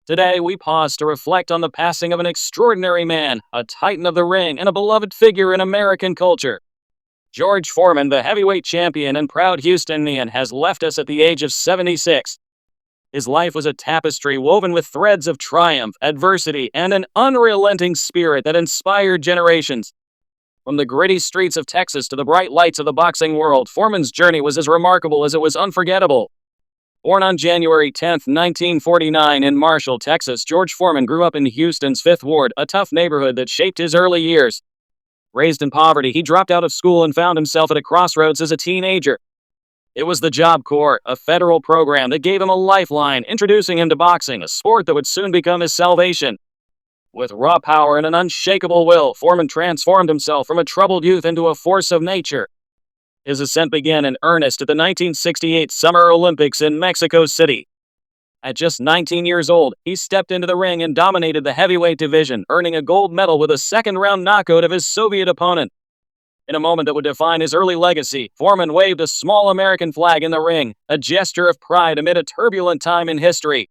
Today, we pause to reflect on the passing of an extraordinary man, a titan of the ring, and a beloved figure in American culture. George Foreman, the heavyweight champion and proud Houstonian, has left us at the age of 76. His life was a tapestry woven with threads of triumph, adversity, and an unrelenting spirit that inspired generations. From the gritty streets of Texas to the bright lights of the boxing world, Foreman's journey was as remarkable as it was unforgettable. Born on January 10, 1949 in Marshall, Texas, George Foreman grew up in Houston's Fifth Ward, a tough neighborhood that shaped his early years. Raised in poverty, he dropped out of school and found himself at a crossroads as a teenager. It was the Job Corps, a federal program that gave him a lifeline, introducing him to boxing, a sport that would soon become his salvation. With raw power and an unshakable will, Foreman transformed himself from a troubled youth into a force of nature. His ascent began in earnest at the 1968 Summer Olympics in Mexico City. At just 19 years old, he stepped into the ring and dominated the heavyweight division, earning a gold medal with a second-round knockout of his Soviet opponent. In a moment that would define his early legacy, Foreman waved a small American flag in the ring, a gesture of pride amid a turbulent time in history.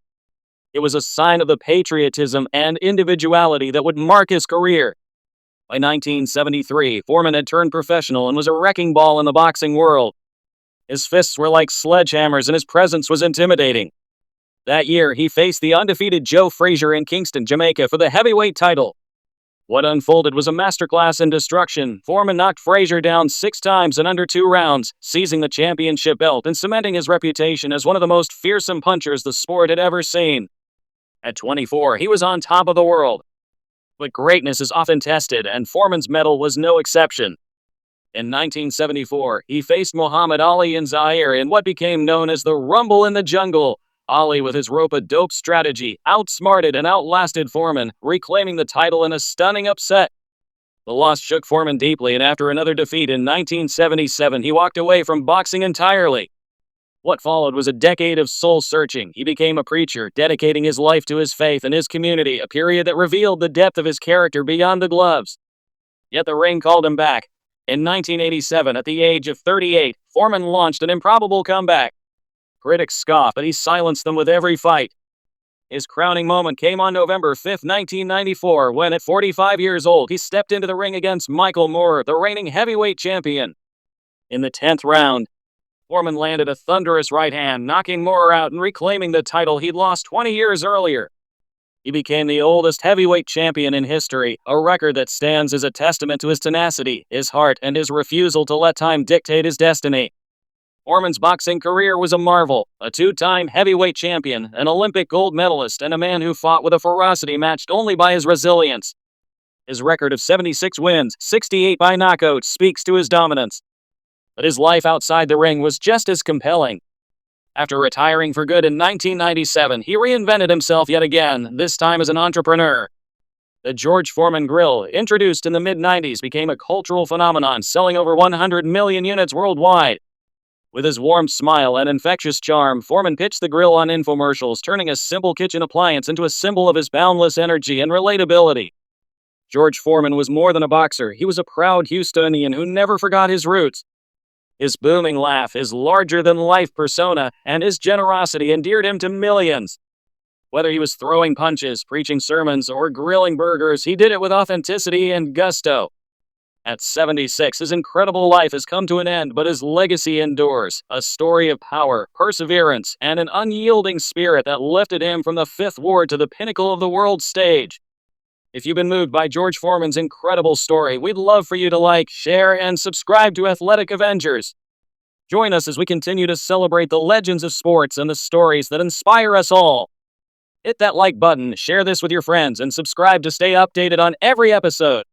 It was a sign of the patriotism and individuality that would mark his career. By 1973, Foreman had turned professional and was a wrecking ball in the boxing world. His fists were like sledgehammers and his presence was intimidating. That year, he faced the undefeated Joe Frazier in Kingston, Jamaica for the heavyweight title. What unfolded was a masterclass in destruction. Foreman knocked Frazier down 6 times in under 2 rounds, seizing the championship belt and cementing his reputation as one of the most fearsome punchers the sport had ever seen. At 24, he was on top of the world. But greatness is often tested, and Foreman's mettle was no exception. In 1974, he faced Muhammad Ali in Zaire in what became known as the Rumble in the Jungle. Ali, with his rope-a-dope strategy, outsmarted and outlasted Foreman, reclaiming the title in a stunning upset. The loss shook Foreman deeply, and after another defeat in 1977, he walked away from boxing entirely. What followed was a decade of soul-searching. He became a preacher, dedicating his life to his faith and his community, a period that revealed the depth of his character beyond the gloves. Yet the ring called him back. In 1987, at the age of 38, Foreman launched an improbable comeback. Critics scoffed, but he silenced them with every fight. His crowning moment came on November 5, 1994, when at 45 years old, he stepped into the ring against Michael Moore, the reigning heavyweight champion. In the 10th round, Foreman landed a thunderous right hand, knocking Moore out and reclaiming the title he'd lost 20 years earlier. He became the oldest heavyweight champion in history, a record that stands as a testament to his tenacity, his heart, and his refusal to let time dictate his destiny. Foreman's boxing career was a marvel, a 2-time heavyweight champion, an Olympic gold medalist, and a man who fought with a ferocity matched only by his resilience. His record of 76 wins, 68 by knockout, speaks to his dominance. But his life outside the ring was just as compelling. After retiring for good in 1997, he reinvented himself yet again, this time as an entrepreneur. The George Foreman Grill, introduced in the mid-90s, became a cultural phenomenon, selling over 100 million units worldwide. With his warm smile and infectious charm, Foreman pitched the grill on infomercials, turning a simple kitchen appliance into a symbol of his boundless energy and relatability. George Foreman was more than a boxer. He was a proud Houstonian who never forgot his roots. His booming laugh, his larger-than-life persona, and his generosity endeared him to millions. Whether he was throwing punches, preaching sermons, or grilling burgers, he did it with authenticity and gusto. At 76, his incredible life has come to an end, but his legacy endures, a story of power, perseverance, and an unyielding spirit that lifted him from the Fifth Ward to the pinnacle of the world stage. If you've been moved by George Foreman's incredible story, we'd love for you to like, share, and subscribe to Athletic Avengers. Join us as we continue to celebrate the legends of sports and the stories that inspire us all. Hit that like button, share this with your friends, and subscribe to stay updated on every episode.